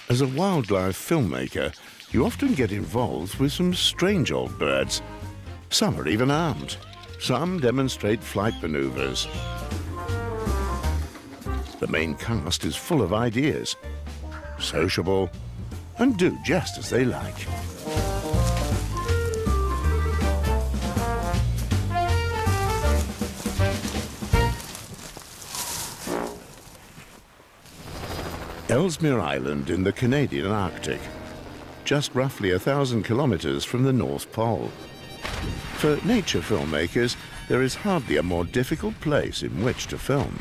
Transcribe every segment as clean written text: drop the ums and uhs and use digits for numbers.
As a wildlife filmmaker, you often get involved with some strange old birds. Some are even armed. Some demonstrate flight maneuvers. The main cast is full of ideas, sociable, and do just as they like. Ellesmere Island in the Canadian Arctic, just roughly 1,000 kilometers from the North Pole. For nature filmmakers, there is hardly a more difficult place in which to film.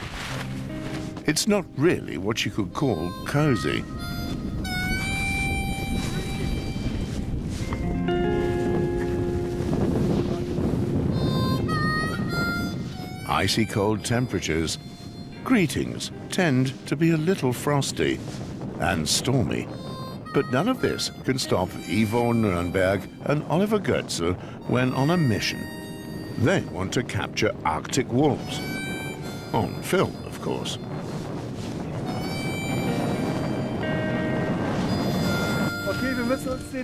It's not really what you could call cozy. Icy cold temperatures. Greetings tend to be a little frosty and stormy. But none of this can stop Ivo Nürnberg and Oliver Goetze when on a mission. They want to capture Arctic wolves. On film, of course.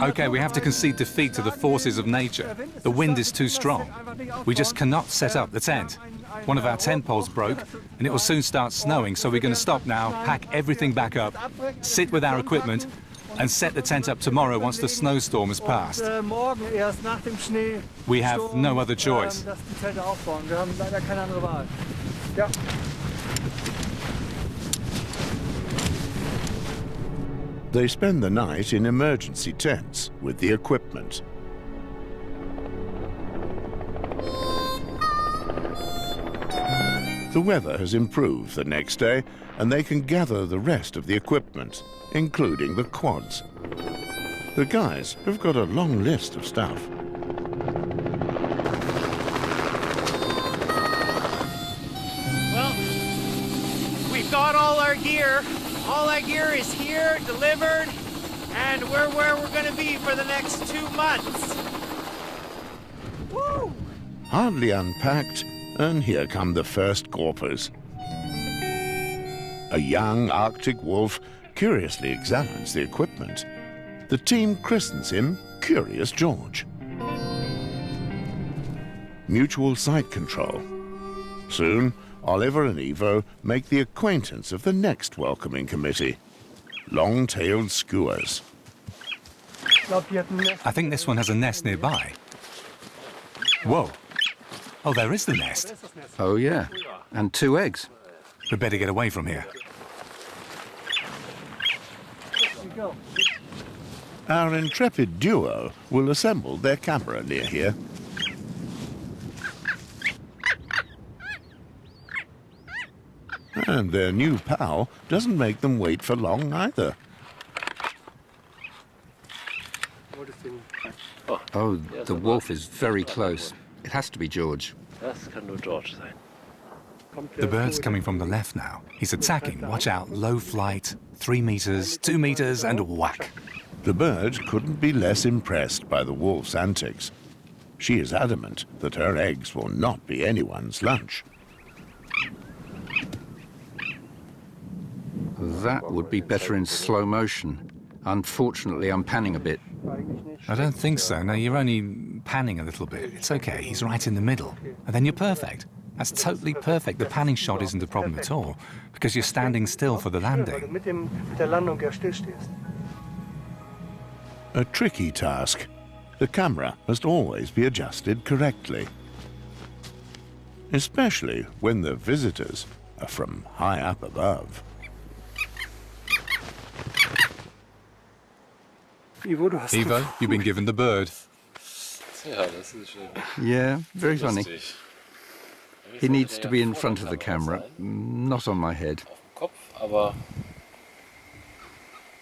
Okay, we have to concede defeat to the forces of nature. The wind is too strong. We just cannot set up the tent. One of our tent poles broke, and it will soon start snowing, so we're going to stop now, pack everything back up, sit with our equipment, and set the tent up tomorrow once the snowstorm has passed. We have no other choice. They spend the night in emergency tents with the equipment. The weather has improved the next day, and they can gather the rest of the equipment, including the quads. The guys have got a long list of stuff. Well, we've got all our gear. All that gear is here, delivered, and we're where we're going to be for the next 2 months. Woo! Hardly unpacked, and here come the first gorpers. A young Arctic wolf curiously examines the equipment. The team christens him Curious George. Mutual sight control. Soon, Oliver and Ivo make the acquaintance of the next welcoming committee, long-tailed skuas. I think this one has a nest nearby. Whoa. Oh, there is the nest. Oh, yeah. And 2 eggs. We better get away from here. Our intrepid duo will assemble their camera near here. And their new pal doesn't make them wait for long either. Oh, the wolf is very close. It has to be George. The bird's coming from the left now. He's attacking. Watch out. Low flight. 3 meters, 2 meters, and whack. The bird couldn't be less impressed by the wolf's antics. She is adamant that her eggs will not be anyone's lunch. That would be better in slow motion. Unfortunately, I'm panning a bit. I don't think so. No, you're only panning a little bit. It's okay. He's right in the middle. And then you're perfect. That's totally perfect. The panning shot isn't a problem at all, because you're standing still for the landing. A tricky task. The camera must always be adjusted correctly, especially when the visitors are from high up above. Ivo, you've been given the bird. Yeah, very funny. He needs to be in front of the camera, not on my head.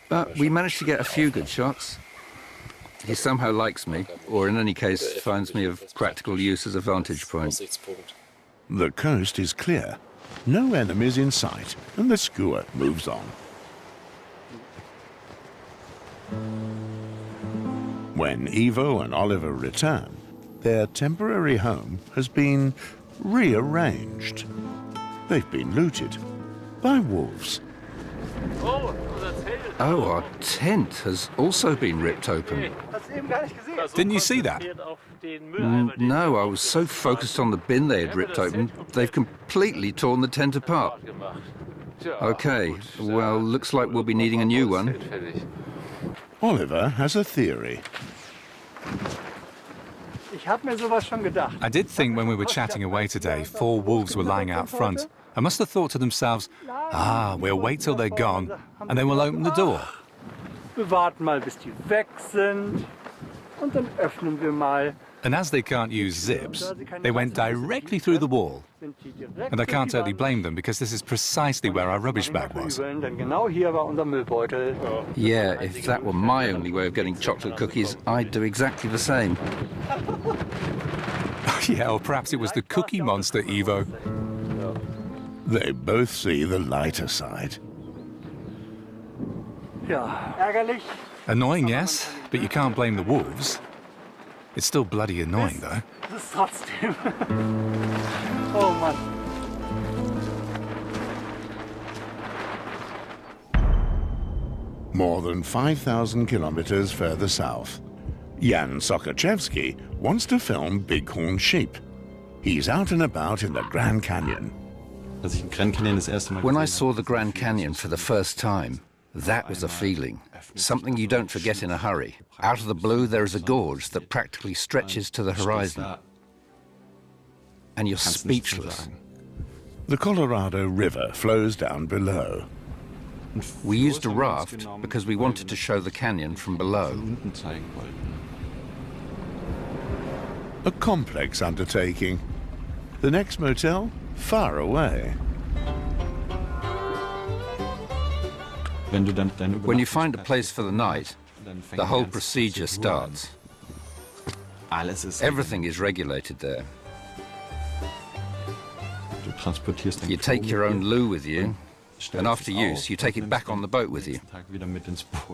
But we managed to get a few good shots. He somehow likes me, or in any case, finds me of practical use as a vantage point. The coast is clear. No enemies in sight, and the skua moves on. When Ivo and Oliver return, their temporary home has been rearranged. They've been looted by wolves. Oh, das Zelt. Oh, our tent has also been ripped open. Didn't you see that? No, I was so focused on the bin they had ripped open, they've completely torn the tent apart. Okay, well, looks like we'll be needing a new one. Oliver has a theory. I did think when we were chatting away today, 4 wolves were lying out front. I must have thought to themselves, we'll wait till they're gone, and then we'll open the door. And as they can't use zips, they went directly through the wall. And I can't totally blame them, because this is precisely where our rubbish bag was. Yeah, if that were my only way of getting chocolate cookies, I'd do exactly the same. Yeah, or perhaps it was the Cookie Monster, Ivo. They both see the lighter side. Annoying, yes, but you can't blame the wolves. It's still bloody annoying, though. More than 5,000 kilometers further south, Yann Sochaczewski wants to film Bighorn Sheep. He's out and about in the Grand Canyon. When I saw the Grand Canyon for the first time, that was a feeling. Something you don't forget in a hurry. Out of the blue, there is a gorge that practically stretches to the horizon. And you're speechless. The Colorado River flows down below. We used a raft because we wanted to show the canyon from below. A complex undertaking. The next motel, far away. When you find a place for the night, the whole procedure starts. Everything is regulated there. You take your own loo with you, and after use, you take it back on the boat with you.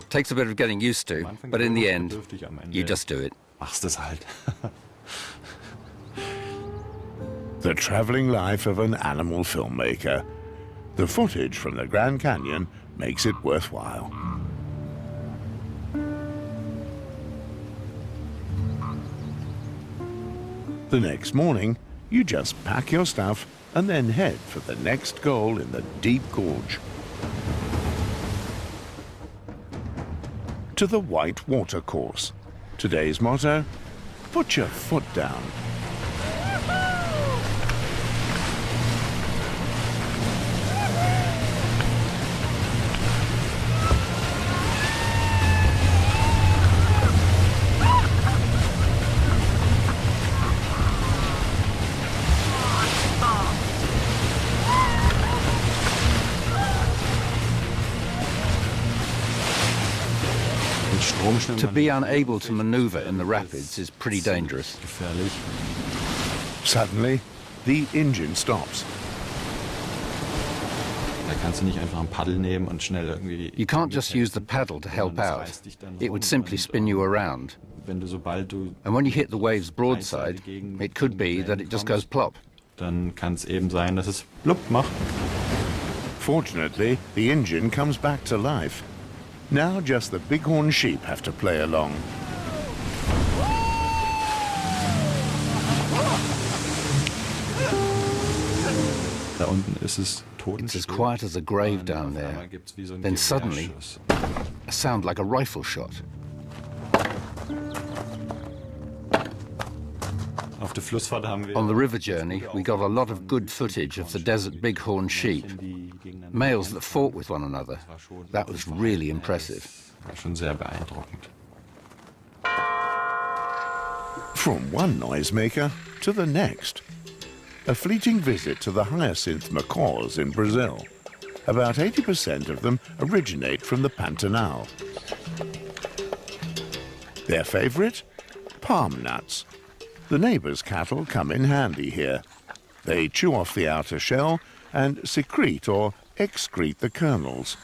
Takes a bit of getting used to, but in the end, you just do it. The traveling life of an animal filmmaker. The footage from the Grand Canyon makes it worthwhile. The next morning, you just pack your stuff and then head for the next goal in the deep gorge. To the White Water Course. Today's motto, put your foot down. To be unable to maneuver in the rapids is pretty dangerous. Suddenly, the engine stops. You can't just use the paddle to help out. It would simply spin you around. And when you hit the wave's broadside, it could be that it just goes plop. Fortunately, the engine comes back to life. Now just the Bighorn Sheep have to play along. It's as quiet as a grave down there. Then suddenly, a sound like a rifle shot. On the river journey, we got a lot of good footage of the desert bighorn sheep, males that fought with one another. That was really impressive. From one noisemaker to the next. A fleeting visit to the Hyacinth macaws in Brazil. About 80% of them originate from the Pantanal. Their favorite? Palm nuts. The neighbors' cattle come in handy here. They chew off the outer shell and secrete or excrete the kernels,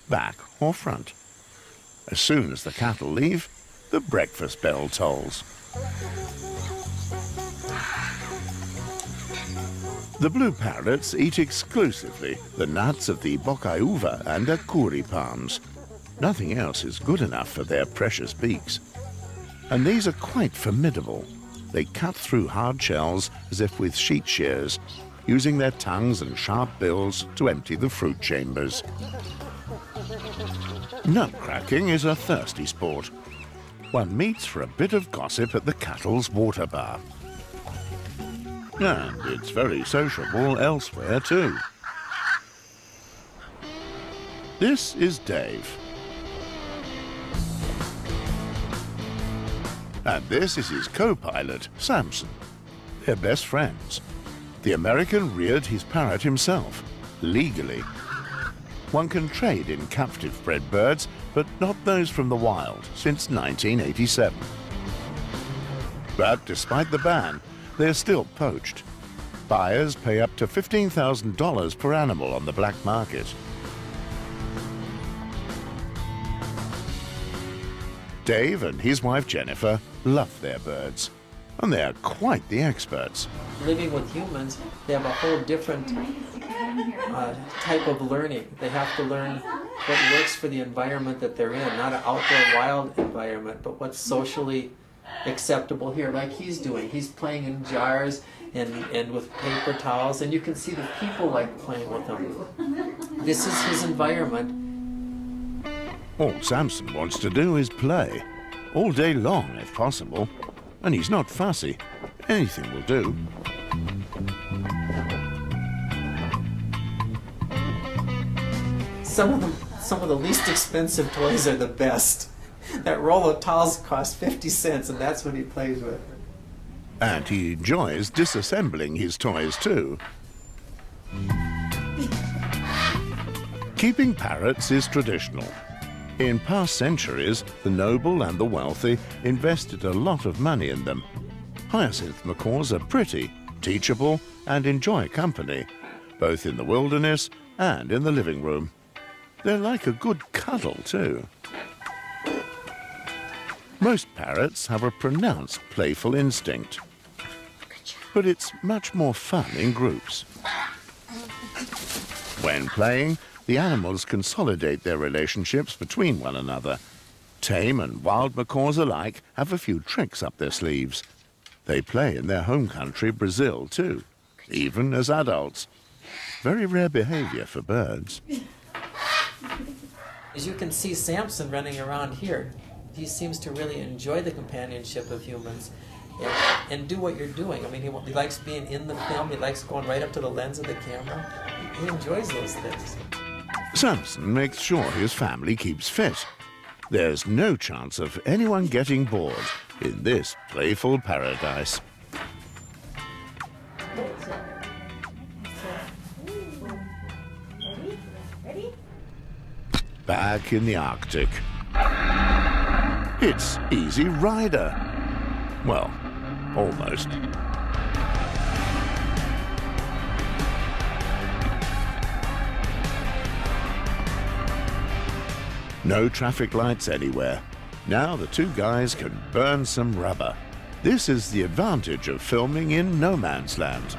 back or front. As soon as the cattle leave, the breakfast bell tolls. The blue parrots eat exclusively the nuts of the bocaiúva and acuri palms. Nothing else is good enough for their precious beaks. And these are quite formidable. They cut through hard shells as if with sheet shears, using their tongues and sharp bills to empty the fruit chambers. Nut cracking is a thirsty sport. One meets for a bit of gossip at the Cattle's water bar. And it's very sociable elsewhere too. This is Dave. And this is his co-pilot, Samson. They're best friends. The American reared his parrot himself, legally. One can trade in captive-bred birds, but not those from the wild, since 1987. But despite the ban, they're still poached. Buyers pay up to $15,000 per animal on the black market. Dave and his wife Jennifer love their birds, and they're quite the experts. Living with humans, they have a whole different type of learning. They have to learn what works for the environment that they're in, not an outdoor wild environment, but what's socially acceptable here, like he's doing. He's playing in jars and with paper towels, and you can see the people like playing with them. This is his environment. All Samson wants to do is play, all day long if possible, and he's not fussy. Anything will do. Some of the least expensive toys are the best. That roll of towels costs 50 cents, and that's what he plays with. And he enjoys disassembling his toys too. Keeping parrots is traditional. In past centuries, the noble and the wealthy invested a lot of money in them. Hyacinth macaws are pretty, teachable, and enjoy company, both in the wilderness and in the living room. They're like a good cuddle, too. Most parrots have a pronounced playful instinct, but it's much more fun in groups. When playing, the animals consolidate their relationships between one another. Tame and wild macaws alike have a few tricks up their sleeves. They play in their home country, Brazil, too, even as adults. Very rare behavior for birds. As you can see Samson running around here, he seems to really enjoy the companionship of humans and do what you're doing. I mean, he likes being in the film, he likes going right up to the lens of the camera. He enjoys those things. Samson makes sure his family keeps fit. There's no chance of anyone getting bored in this playful paradise. Back in the Arctic. It's Easy Rider. Well, almost. No traffic lights anywhere. Now the two guys can burn some rubber. This is the advantage of filming in no man's land.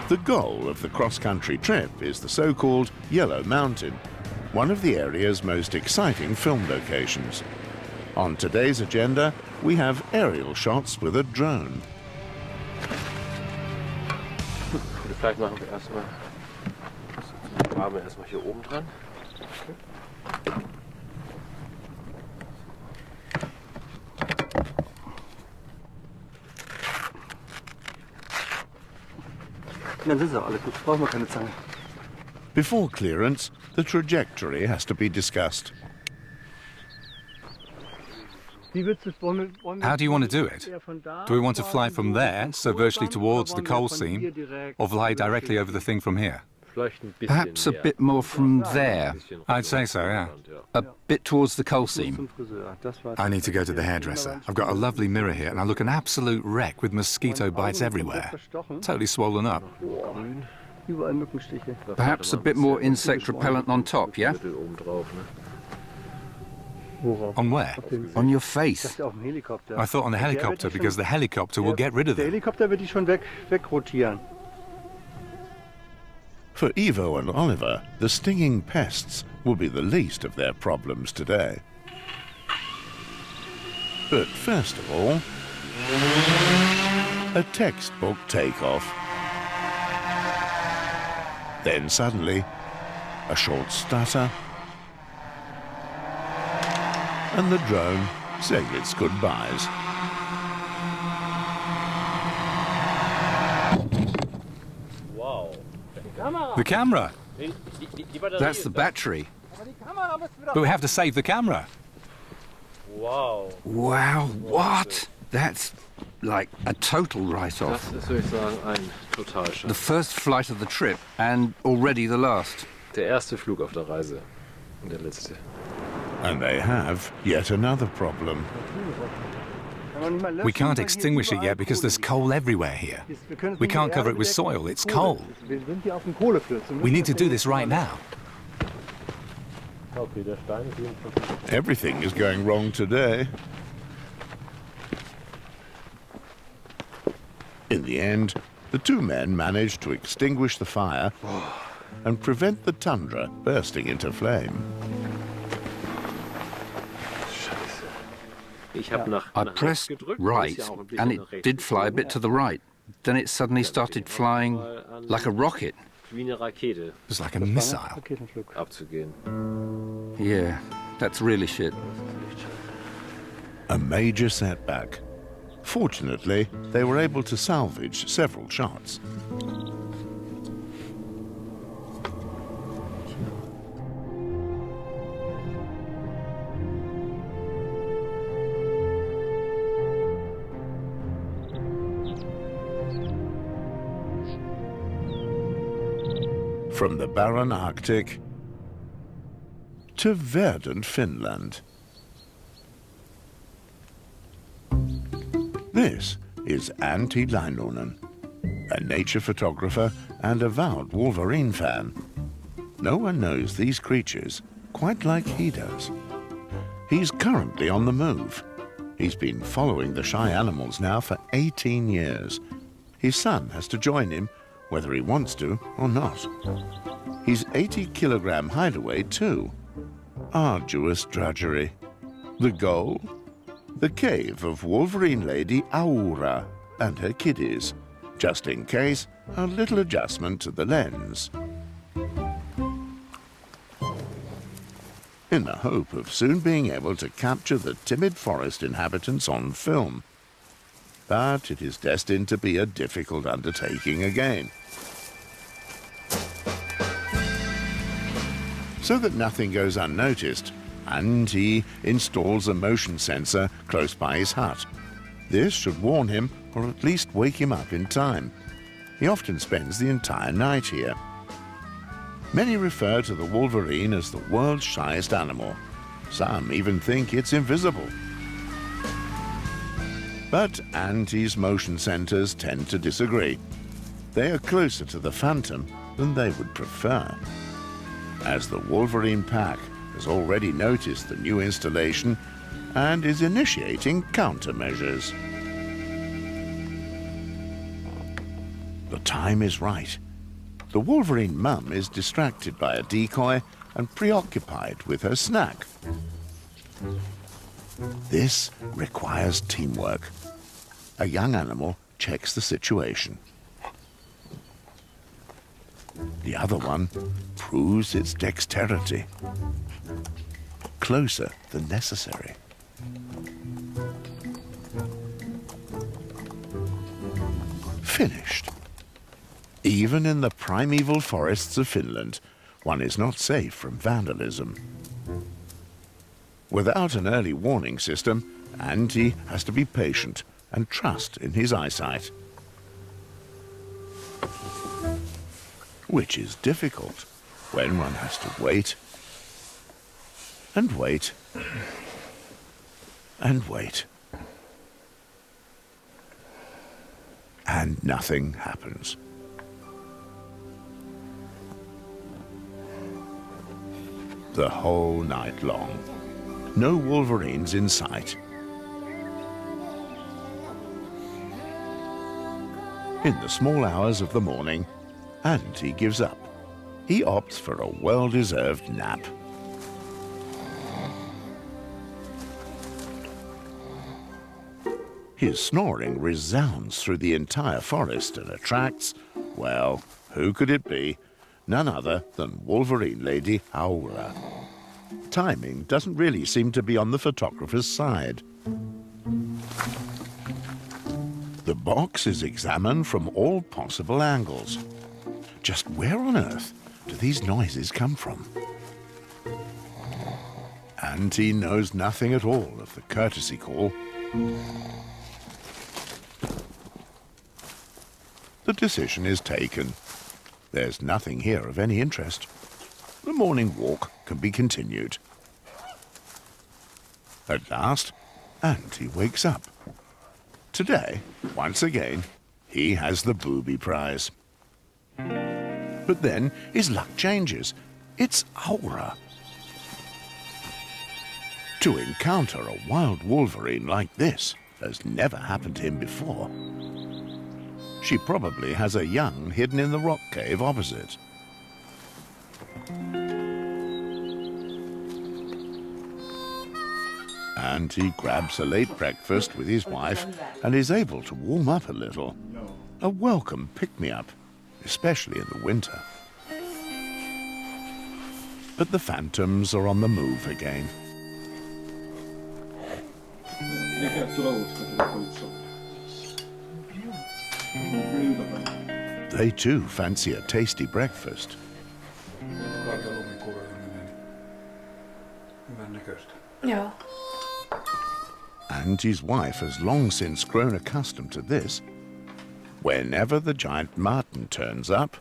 The goal of the cross-country trip is the so-called Yellow Mountain, one of the area's most exciting film locations. On today's agenda, we have aerial shots with a drone. Vielleicht machen wir erstmal hier oben dran. Dann sind sie alle gut, brauchen wir keine Zange. Before clearance, the trajectory has to be discussed. How do you want to do it? Do we want to fly from there, so virtually towards the coal seam, or fly directly over the thing from here? Perhaps a bit more from there, I'd say so, yeah. a bit towards the coal seam. I need to go to the hairdresser. I've got a lovely mirror here, and I look an absolute wreck with mosquito bites everywhere. Totally swollen up. Perhaps a bit more insect repellent on top, yeah? On where? On your face. I thought on the helicopter, because the helicopter will get rid of Der them. Helikopter wird die schon wegrotieren. For Ivo and Oliver, the stinging pests will be the least of their problems today. But first of all, a textbook takeoff. Then suddenly, a short stutter, and the drone saying its goodbyes. The camera! That's the battery. But we have to save the camera. Wow. Wow, what? That's like a total write-off. Das ist, würde ich sagen, ein Totalschaden. The first flight of the trip, and already the last. Der erste Flug auf der Reise und der letzte. And they have yet another problem. We can't extinguish it yet because there's coal everywhere here. We can't cover it with soil, it's coal. We need to do this right now. Everything is going wrong today. In the end, the two men managed to extinguish the fire and prevent the tundra bursting into flame. I pressed right, and it did fly a bit to the right. Then it suddenly started flying like a rocket. It was like a missile. Abzugehen. Yeah, that's really shit. A major setback. Fortunately, they were able to salvage several shots. From the barren Arctic to verdant Finland. This is Antti Lainonen, a nature photographer and avowed Wolverine fan. No one knows these creatures quite like he does. He's currently on the move. He's been following the shy animals now for 18 years. His son has to join him, whether he wants to or not. His 80-kilogram hideaway too. Arduous drudgery. The goal? The cave of Wolverine lady Aura and her kiddies. Just in case, a little adjustment to the lens. In the hope of soon being able to capture the timid forest inhabitants on film. But it is destined to be a difficult undertaking again. So that nothing goes unnoticed, Antti installs a motion sensor close by his hut. This should warn him, or at least wake him up in time. He often spends the entire night here. Many refer to the wolverine as the world's shyest animal. Some even think it's invisible. But Antti's motion sensors tend to disagree. They are closer to the phantom than they would prefer. As the Wolverine pack has already noticed the new installation and is initiating countermeasures. The time is right. The Wolverine mum is distracted by a decoy and preoccupied with her snack. This requires teamwork. A young animal checks the situation. The other one proves its dexterity. Closer than necessary. Finished. Even in the primeval forests of Finland, one is not safe from vandalism. Without an early warning system, Antti has to be patient and trust in his eyesight. Which is difficult when one has to wait and wait and wait. And nothing happens. The whole night long. No wolverines in sight. In the small hours of the morning, Antti gives up. he opts for a well-deserved nap. His snoring resounds through the entire forest and attracts, well, who could it be? None other than Wolverine lady Aura. Timing doesn't really seem to be on the photographer's side. The box is examined from all possible angles. Just where on earth do these noises come from? And he knows nothing at all of the courtesy call. The decision is taken. There's nothing here of any interest. The morning walk can be continued. At last, Auntie wakes up. Today, once again, he has the booby prize. But then his luck changes. It's Aura. To encounter a wild wolverine like this has never happened to him before. She probably has a young hidden in the rock cave opposite. And he grabs a late breakfast with his wife and is able to warm up a little. A welcome pick-me-up, especially in the winter. But the phantoms are on the move again. They too fancy a tasty breakfast. Ja. And his wife has long since grown accustomed to this. Whenever the giant marten turns up,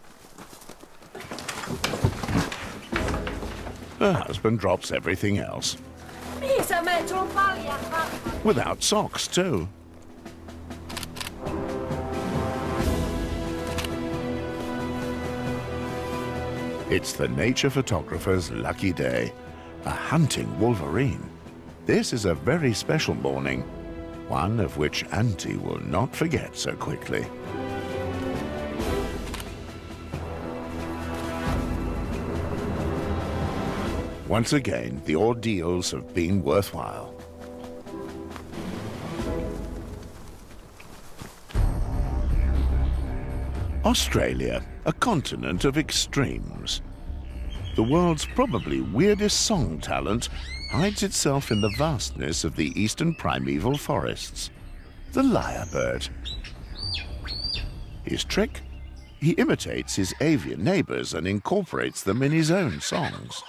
her husband drops everything else. Without socks, too. It's the nature photographer's lucky day. A hunting wolverine. This is a very special morning, one of which Auntie will not forget so quickly. Once again, the ordeals have been worthwhile. Australia, a continent of extremes. The world's probably weirdest song talent hides itself in the vastness of the eastern primeval forests. The lyrebird. His trick? He imitates his avian neighbors and incorporates them in his own songs.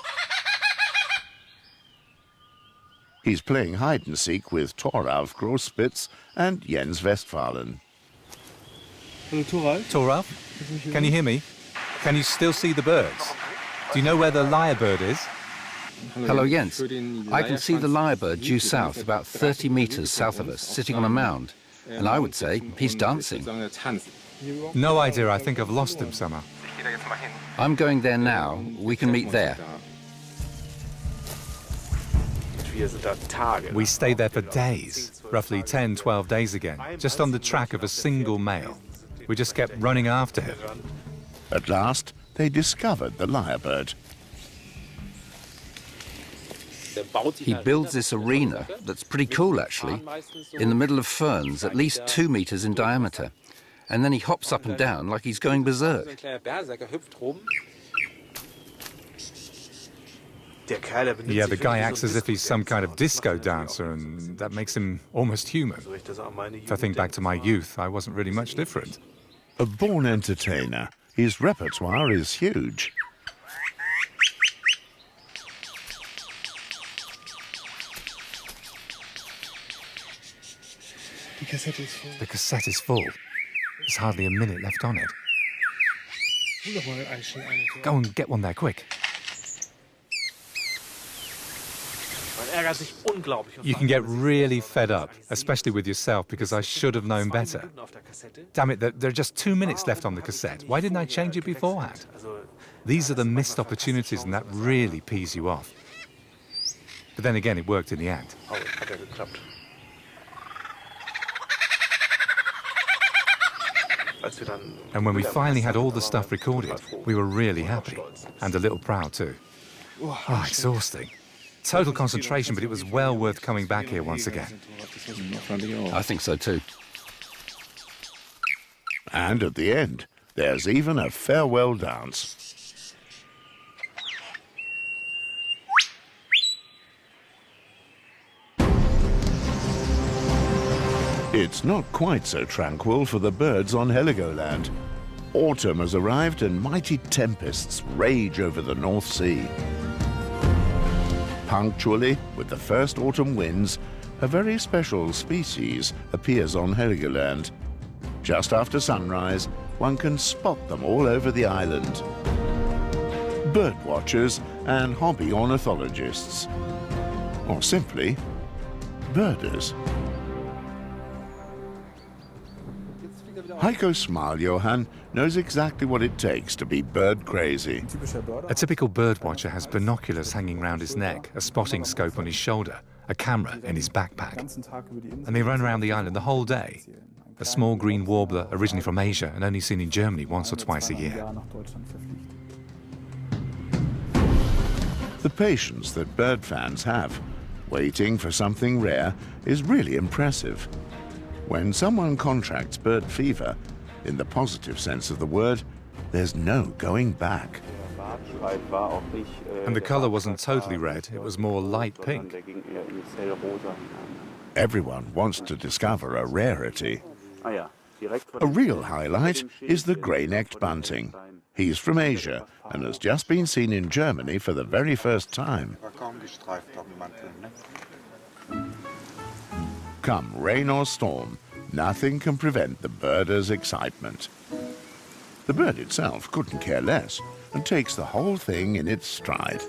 He's playing hide-and-seek with Thoralf Grospitz and Jens Westphalen. Hello, Thoralf. Thoralf, can you hear me? Can you still see the birds? Do you know where the lyrebird is? Hello, Jens. I can see the lyrebird due south, about 30 meters south of us, sitting on a mound. And I would say he's dancing. No idea. I think I've lost him somehow. I'm going there now. We can meet there. We stayed there for days, roughly 10, 12 days again, just on the track of a single male. We just kept running after him. At last, they discovered the lyrebird. He builds this arena that's pretty cool, actually, in the middle of ferns, at least 2 meters in diameter. And then he hops up and down like he's going berserk. Yeah, the guy acts as if he's some kind of disco dancer, and that makes him almost human. If I think back to my youth, I wasn't really much different. A born entertainer, his repertoire is huge. The cassette is full. There's hardly a minute left on it. Go and get one there, quick. You can get really fed up, especially with yourself, because I should have known better. Damn it, there are just 2 minutes left on the cassette. Why didn't I change it beforehand? These are the missed opportunities, and that really pees you off. But then again, it worked in the end. And when we finally had all the stuff recorded, we were really happy. And a little proud too. Oh, exhausting. Total concentration, but it was well worth coming back here once again. I think so too. And at the end, there's even a farewell dance. It's not quite so tranquil for the birds on Heligoland. Autumn has arrived and mighty tempests rage over the North Sea. Punctually, with the first autumn winds, a very special species appears on Heligoland. Just after sunrise, one can spot them all over the island. Bird watchers and hobby ornithologists. Or simply, birders. Heiko Smile-Johann knows exactly what it takes to be bird crazy. A typical bird watcher has binoculars hanging round his neck, a spotting scope on his shoulder, a camera in his backpack. And they run around the island the whole day. A small green warbler originally from Asia and only seen in Germany once or twice a year. The patience that bird fans have, waiting for something rare, is really impressive. When someone contracts bird fever, in the positive sense of the word, there's no going back. And the colour wasn't totally red, it was more light pink. Everyone wants to discover a rarity. A real highlight is the grey-necked bunting. He's from Asia and has just been seen in Germany for the very first time. Come rain or storm, nothing can prevent the birder's excitement. The bird itself couldn't care less and takes the whole thing in its stride.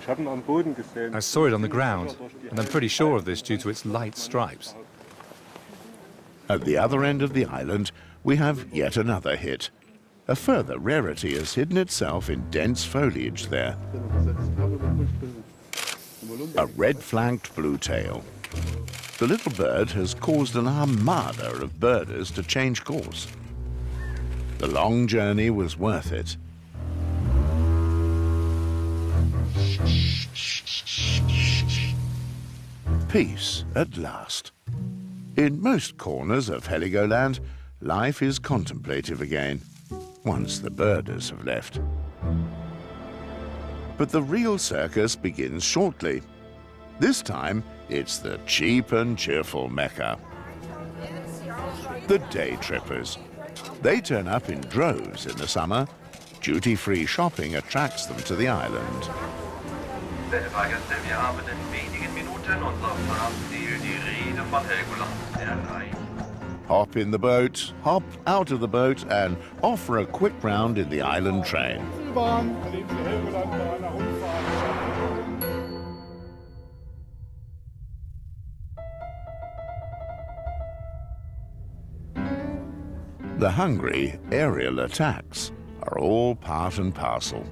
I saw it on the ground, and I'm pretty sure of this due to its light stripes. At the other end of the island, we have yet another hit. A further rarity has hidden itself in dense foliage there. A red-flanked bluetail. The little bird has caused an armada of birders to change course. The long journey was worth it. Peace at last. In most corners of Heligoland, life is contemplative again, once the birders have left. But the real circus begins shortly. This time, it's the cheap and cheerful Mecca. The day trippers. They turn up in droves in the summer. Duty-free shopping attracts them to the island. Werte Fahrgäste, wir haben in wenigen Minuten unser Fahrziel, die Reede von Helgoland, erreicht. Hop in the boat, hop out of the boat, and off for a quick round in the island train. The hungry aerial attacks are all part and parcel.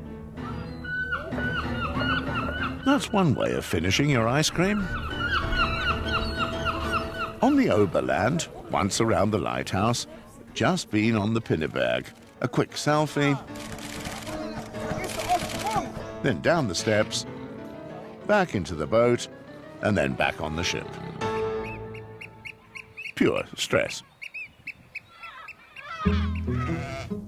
That's one way of finishing your ice cream. On the Oberland, once around the lighthouse, just been on the Pinneberg. A quick selfie, then down the steps, back into the boat, and then back on the ship. Pure stress.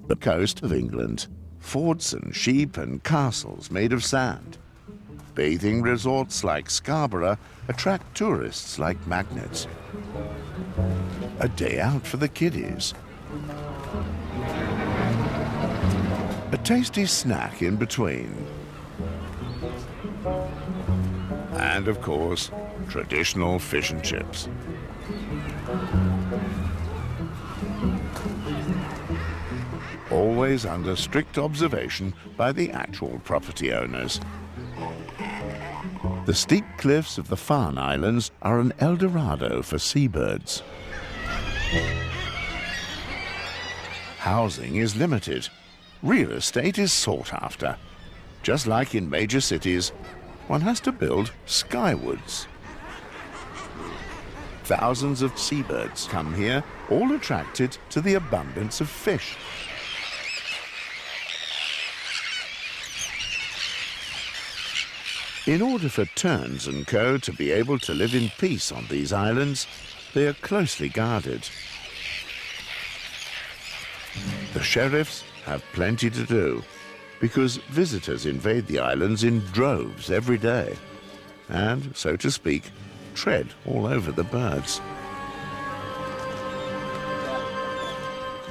The coast of England. Forts and sheep and castles made of sand. Bathing resorts like Scarborough attract tourists like magnets. A day out for the kiddies. A tasty snack in between. And of course, traditional fish and chips. Always under strict observation by the actual property owners. The steep cliffs of the Farn Islands are an El Dorado for seabirds. Housing is limited. Real estate is sought after. Just like in major cities, one has to build skywoods. Thousands of seabirds come here, all attracted to the abundance of fish. In order for terns and co to be able to live in peace on these islands, they are closely guarded. The sheriffs have plenty to do, because visitors invade the islands in droves every day, and, so to speak, tread all over the birds.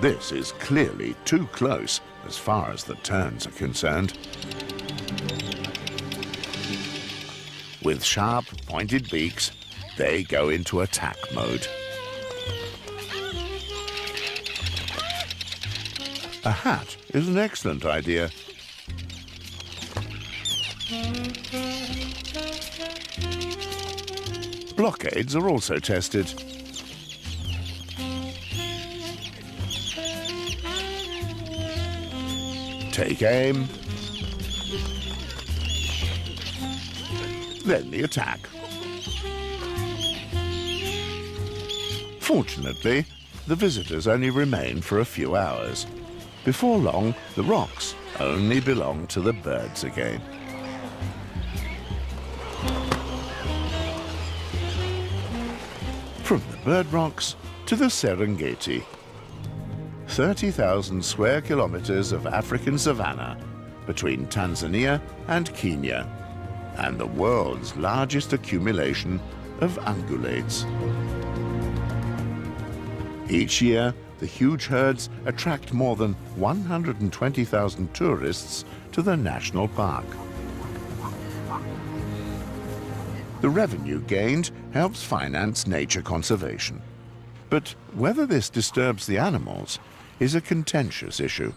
This is clearly too close as far as the terns are concerned. With sharp, pointed beaks, they go into attack mode. A hat is an excellent idea. Blockades are also tested. Take aim. Then the attack. Fortunately, the visitors only remain for a few hours. Before long, the rocks only belong to the birds again. From the bird rocks to the Serengeti. 30,000 square kilometers of African savanna between Tanzania and Kenya, and the world's largest accumulation of ungulates. Each year, the huge herds attract more than 120,000 tourists to the national park. The revenue gained helps finance nature conservation. But whether this disturbs the animals is a contentious issue.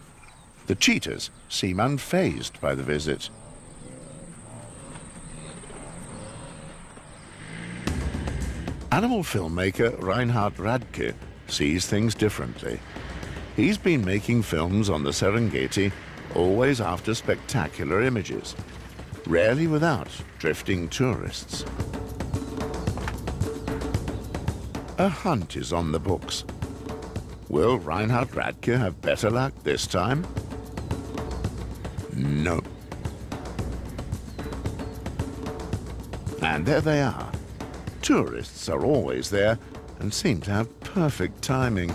The cheetahs seem unfazed by the visit. Animal filmmaker Reinhard Radke sees things differently. He's been making films on the Serengeti always after spectacular images, rarely without drifting tourists. A hunt is on the books. Will Reinhard Radke have better luck this time? No. And there they are. Tourists are always there and seem to have perfect timing.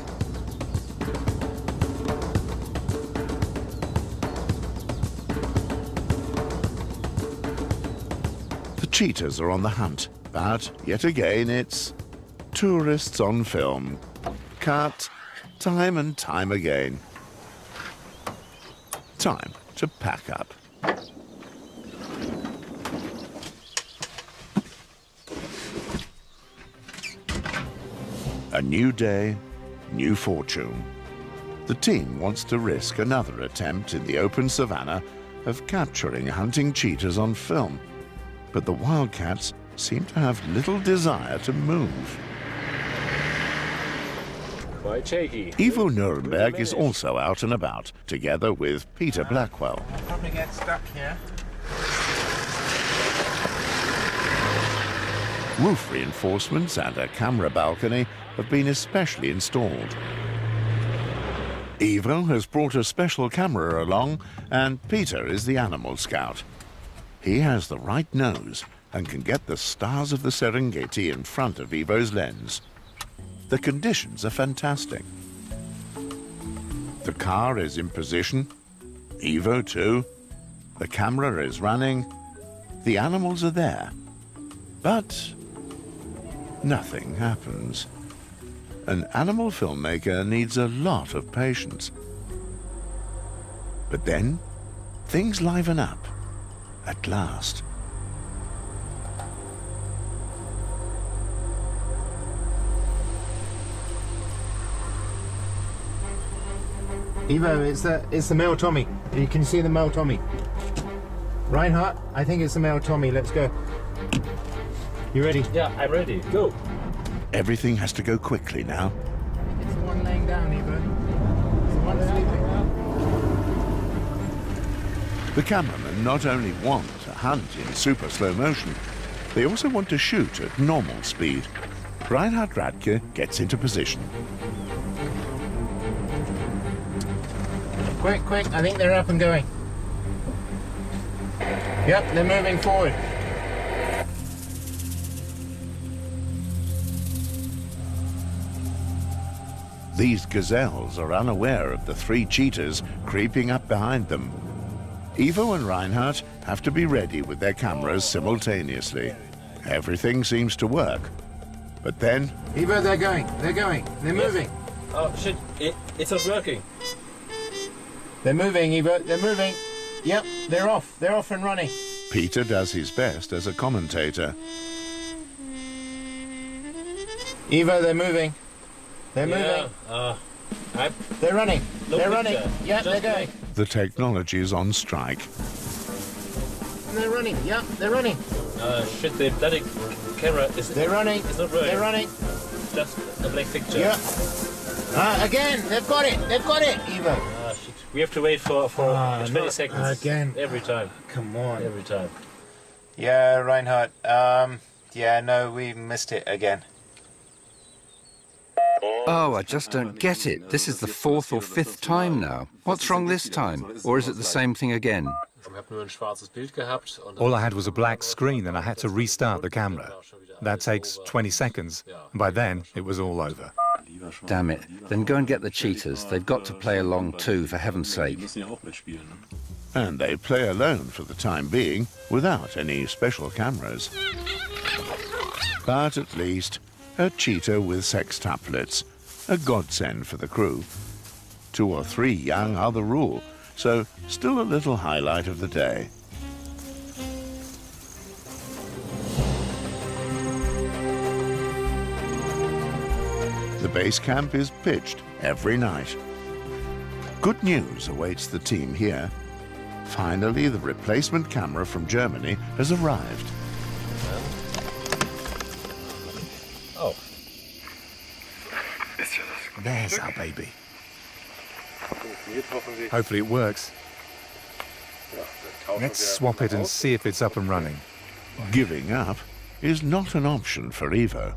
The cheetahs are on the hunt, but yet again it's tourists on film. Cut time and time again. Time to pack up. A new day, new fortune. The team wants to risk another attempt in the open savanna of capturing hunting cheetahs on film, but the wildcats seem to have little desire to move. Ivo Nuremberg is also out and about, together with Peter Blackwell. I'll probably get stuck here. Roof reinforcements and a camera balcony have been especially installed. Ivo has brought a special camera along, and Peter is the animal scout. He has the right nose and can get the stars of the Serengeti in front of Ivo's lens. The conditions are fantastic. The car is in position, Ivo too. The camera is running. The animals are there. But nothing happens. An animal filmmaker needs a lot of patience. But then, things liven up, at last. Ivo, it's the male Tommy. You can see the male Tommy. Reinhardt, I think it's the male Tommy. Let's go. You ready? Yeah, I'm ready. Go. Everything has to go quickly now. It's the one laying down, Ivo. It's the one sleeping. The cameramen not only want to hunt in super slow motion, they also want to shoot at normal speed. Reinhard Radke gets into position. Quick, quick, I think they're up and going. Yep, they're moving forward. These gazelles are unaware of the 3 cheetahs creeping up behind them. Ivo and Reinhard have to be ready with their cameras simultaneously. Everything seems to work. But then... Ivo, they're going, they're moving. Oh shit, it's not working. They're moving, Ivo, they're moving. Yep, they're off and running. Peter does his best as a commentator. Ivo, they're moving. They're moving. They're running. They're running. Yeah, they're going. The technology is on strike. And they're running. Yeah, they're running. Shit, the bloody camera is... They're running. It's not working. They're running. Just a black picture. Yeah. Again, they've got it. They've got it, Ivo. Shit. We have to wait for 20 seconds. Again. Every time. Come on. Every time. Yeah, Reinhard. Yeah, no, we missed it again. Oh, I just don't get it. This is the 4th or 5th time now. What's wrong this time? Or is it the same thing again? All I had was a black screen and I had to restart the camera. That takes 20 seconds, and by then it was all over. Damn it. Then go and get the cheetahs. They've got to play along too, for heaven's sake. And they play alone for the time being, without any special cameras. But at least, a cheetah with sextuplets, a godsend for the crew. 2 or 3 young are the rule, so still a little highlight of the day. The base camp is pitched every night. Good news awaits the team here. Finally, the replacement camera from Germany has arrived. Oh. There's our baby. Hopefully it works. Let's swap it and see if it's up and running. Giving up is not an option for Ivo.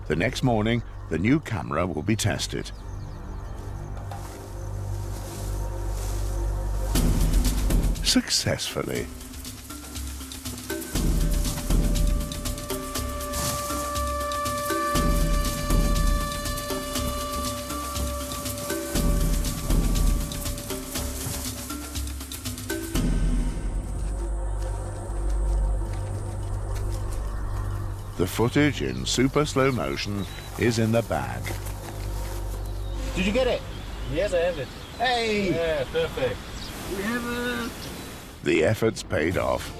The next morning, the new camera will be tested. Successfully. The footage in super slow motion is in the bag. Did you get it? Yes, I have it. Hey! Yeah, perfect. The efforts paid off.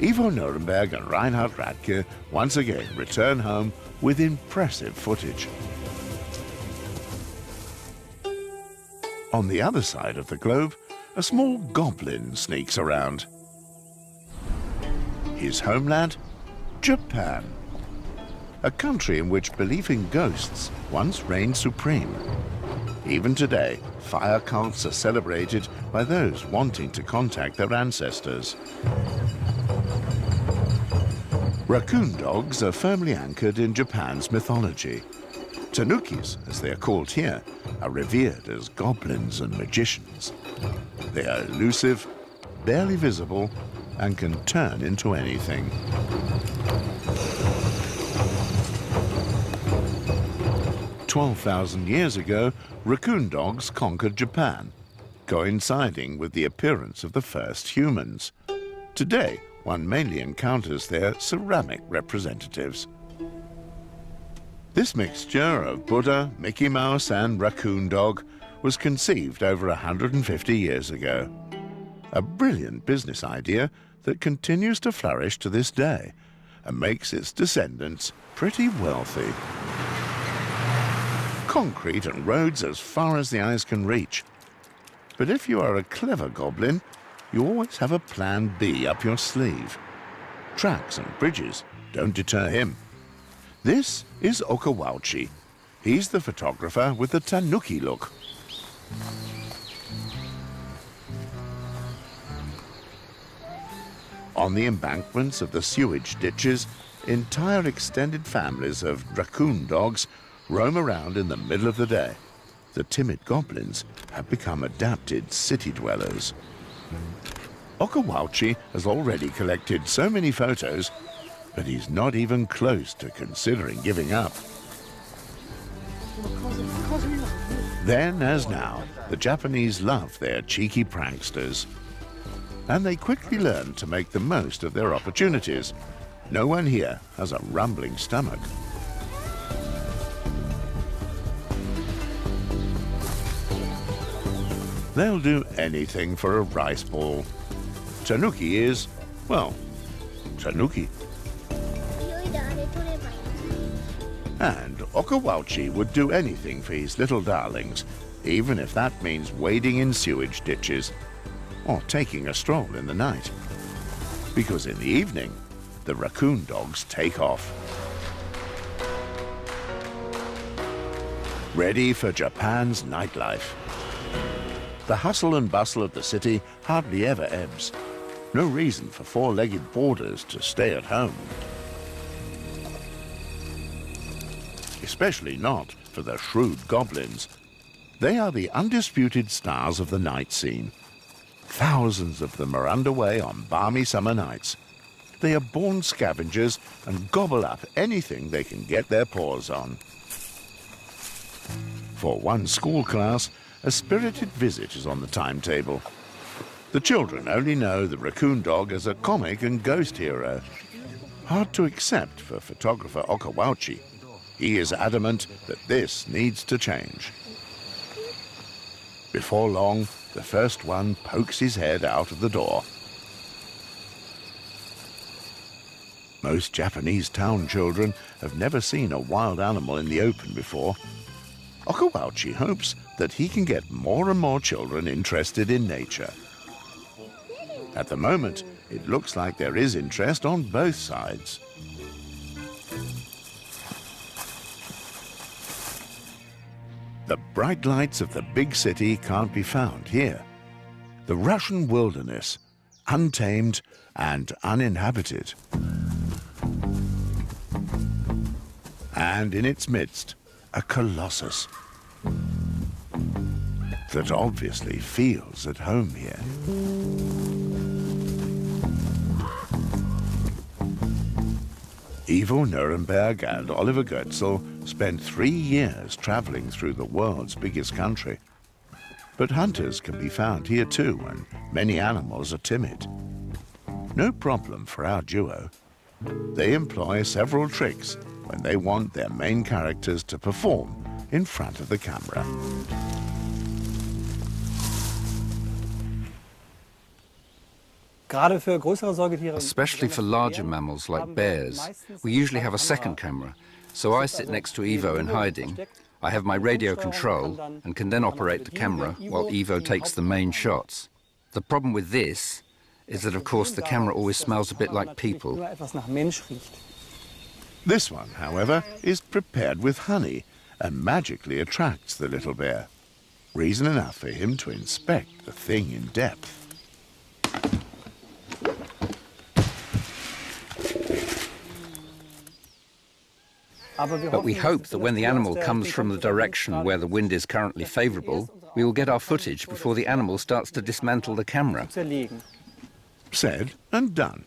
Ivo Nuremberg and Reinhard Radke once again return home with impressive footage. On the other side of the globe, a small goblin sneaks around. His homeland? Japan. A country in which belief in ghosts once reigned supreme. Even today, fire cults are celebrated by those wanting to contact their ancestors. Raccoon dogs are firmly anchored in Japan's mythology. Tanukis, as they are called here, are revered as goblins and magicians. They are elusive, barely visible, and can turn into anything. 12,000 years ago, raccoon dogs conquered Japan, coinciding with the appearance of the first humans. Today, one mainly encounters their ceramic representatives. This mixture of Buddha, Mickey Mouse, and raccoon dog was conceived over 150 years ago. A brilliant business idea that continues to flourish to this day and makes its descendants pretty wealthy. Concrete and roads as far as the eyes can reach. But if you are a clever goblin, you always have a plan B up your sleeve. Tracks and bridges don't deter him. This is Okawauchi. He's the photographer with the tanuki look. On the embankments of the sewage ditches, entire extended families of raccoon dogs roam around in the middle of the day. The timid goblins have become adapted city dwellers. Okawauchi has already collected so many photos, but he's not even close to considering giving up. Then, as now, the Japanese love their cheeky pranksters. And they quickly learn to make the most of their opportunities. No one here has a rumbling stomach. They'll do anything for a rice ball. Tanuki is, well, tanuki. And Okawauchi would do anything for his little darlings, even if that means wading in sewage ditches or taking a stroll in the night. Because in the evening, the raccoon dogs take off. Ready for Japan's nightlife. The hustle and bustle of the city hardly ever ebbs. No reason for four-legged boarders to stay at home. Especially not for the shrewd goblins. They are the undisputed stars of the night scene. Thousands of them are underway on balmy summer nights. They are born scavengers and gobble up anything they can get their paws on. For one school class, a spirited visit is on the timetable. The children only know the raccoon dog as a comic and ghost hero. Hard to accept for photographer Okawauchi. He is adamant that this needs to change. Before long, the first one pokes his head out of the door. Most Japanese town children have never seen a wild animal in the open before. Okawauchi hopes that he can get more and more children interested in nature. At the moment, it looks like there is interest on both sides. The bright lights of the big city can't be found here. The Russian wilderness, untamed and uninhabited. And in its midst, a colossus that obviously feels at home here. Ivo Nuremberg and Oliver Goetzel spent 3 years traveling through the world's biggest country. But hunters can be found here too, and many animals are timid. No problem for our duo. They employ several tricks when they want their main characters to perform in front of the camera. Especially for larger mammals like bears, we usually have a second camera. So I sit next to Ivo in hiding. I have my radio control and can then operate the camera while Ivo takes the main shots. The problem with this is that, of course, the camera always smells a bit like people. This one, however, is prepared with honey and magically attracts the little bear. Reason enough for him to inspect the thing in depth. But we hope that when the animal comes from the direction where the wind is currently favorable, we will get our footage before the animal starts to dismantle the camera. Said and done.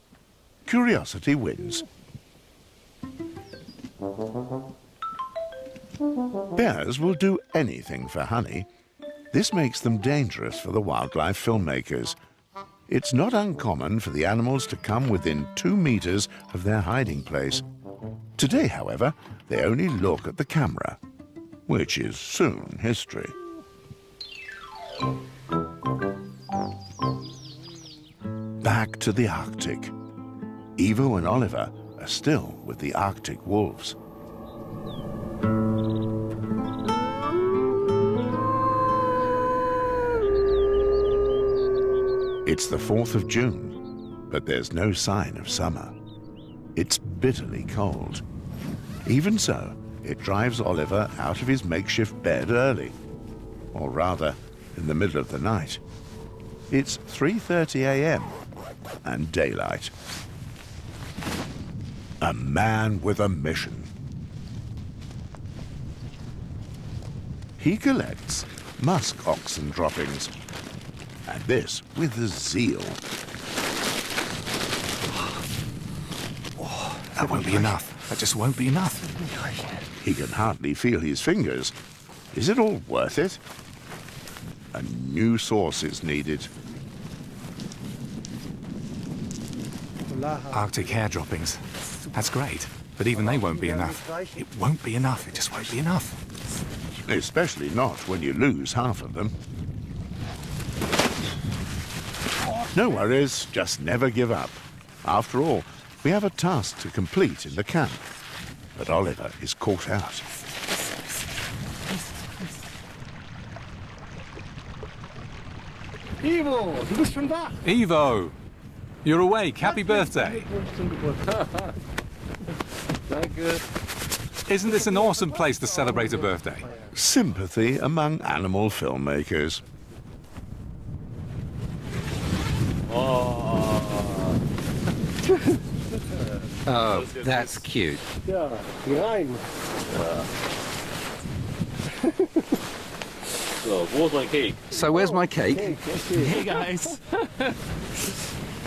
Curiosity wins. Bears will do anything for honey. This makes them dangerous for the wildlife filmmakers. It's not uncommon for the animals to come within 2 meters of their hiding place. Today, however, they only look at the camera, which is soon history. Back to the Arctic. Ivo and Oliver are still with the Arctic wolves. It's the 4th of June, but there's no sign of summer. It's bitterly cold. Even so, it drives Oliver out of his makeshift bed early, or rather, in the middle of the night. It's 3:30 a.m. and daylight. A man with a mission. He collects musk oxen droppings, and this with zeal. Oh, that won't be enough. That just won't be enough. He can hardly feel his fingers. Is it all worth it? A new source is needed. Arctic hare droppings. That's great, but even they won't be enough. It won't be enough. It just won't be enough. Especially not when you lose half of them. No worries, just never give up. After all, we have a task to complete in the camp. But Oliver is caught out. Ivo, du bist schon wach. Ivo, you're awake. Happy birthday. Isn't this an awesome place to celebrate a birthday? Sympathy among animal filmmakers. Oh, that's cute. Ja, geh rein. So, wo ist mein cake? So where's my cake? Hey guys.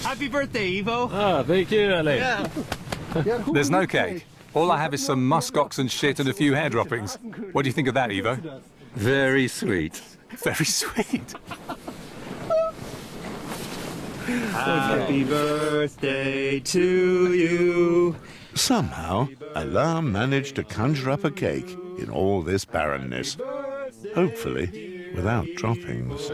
Happy birthday, Ivo. Ah, thank you, Alex. Yeah. There's no cake. All I have is some musk oxen shit and a few hair droppings. What do you think of that, Ivo? Very sweet. Very sweet. Happy birthday to you. Somehow, Alarm managed to conjure up a cake in all this barrenness. Hopefully, without droppings.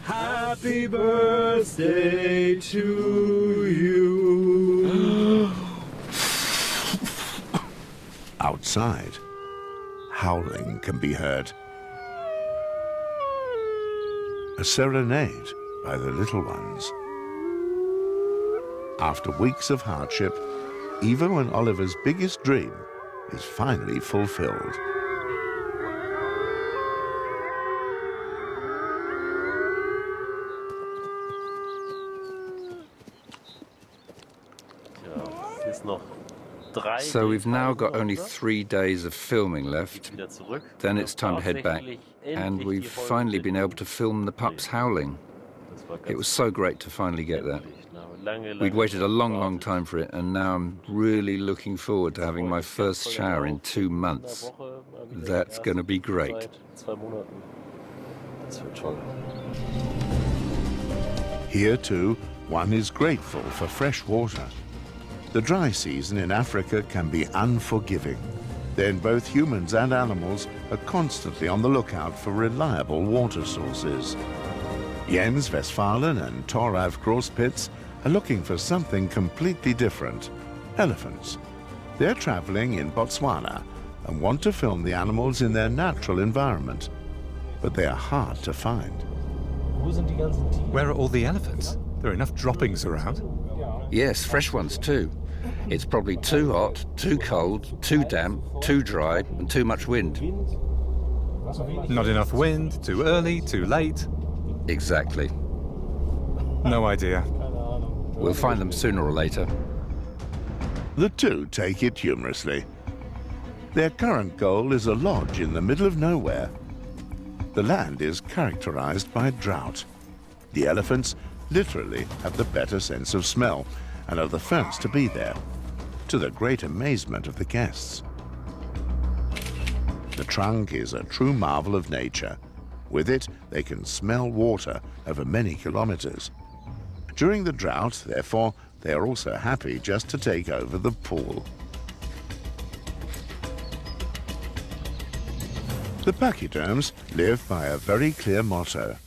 Happy birthday to you. Outside, howling can be heard. A serenade by the little ones. After weeks of hardship, Ivo and Oliver's biggest dream is finally fulfilled. So we've now got only 3 days of filming left. Then it's time to head back. And we've finally been able to film the pups howling. It was so great to finally get that. We'd waited a long, long time for it, and now I'm really looking forward to having my first shower in 2 months. That's going to be great. Here, too, one is grateful for fresh water. The dry season in Africa can be unforgiving. Then both humans and animals are constantly on the lookout for reliable water sources. Yann Westphalen and Thoralf Grospitz are looking for something completely different. Elephants. They're traveling in Botswana and want to film the animals in their natural environment. But they are hard to find. Where are all the elephants? There are enough droppings around. Yes, fresh ones too. It's probably too hot, too cold, too damp, too dry, and too much wind. Not enough wind, too early, too late. Exactly. No idea. We'll find them sooner or later. The two take it humorously. Their current goal is a lodge in the middle of nowhere. The land is characterized by drought. The elephants literally have the better sense of smell and are the first to be there, to the great amazement of the guests. The trunk is a true marvel of nature. With it, they can smell water over many kilometers. During the drought, therefore, they are also happy just to take over the pool. The pachyderms live by a very clear motto.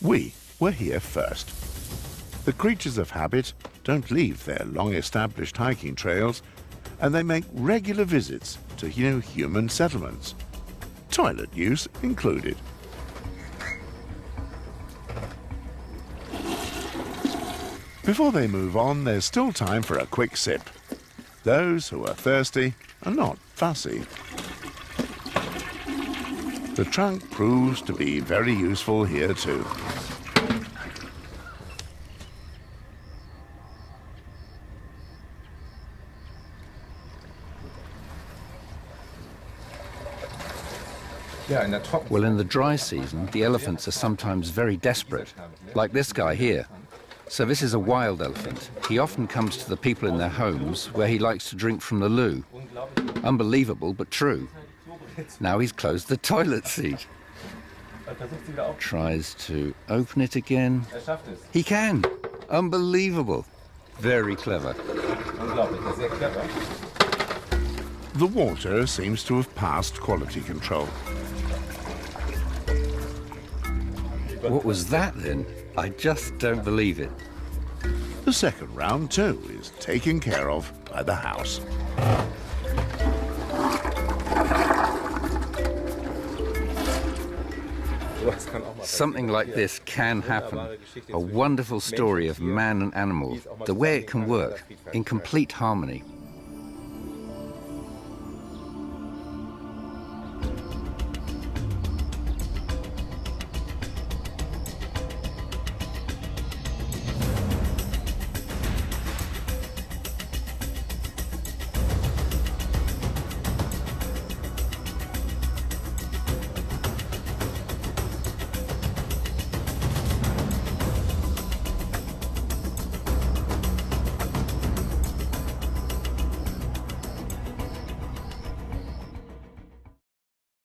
We were here first. The creatures of habit don't leave their long-established hiking trails, and they make regular visits to new human settlements, toilet use included. Before they move on, there's still time for a quick sip. Those who are thirsty are not fussy. The trunk proves to be very useful here too. Well, in the dry season, the elephants are sometimes very desperate, like this guy here. So this is a wild elephant. He often comes to the people in their homes where he likes to drink from the loo. Unbelievable, but true. Now he's closed the toilet seat. Tries to open it again. He can! Unbelievable. Very clever. The water seems to have passed quality control. What was that then? I just don't believe it. The second round, too, is taken care of by the house. Something like this can happen. A wonderful story of man and animal, the way it can work in complete harmony.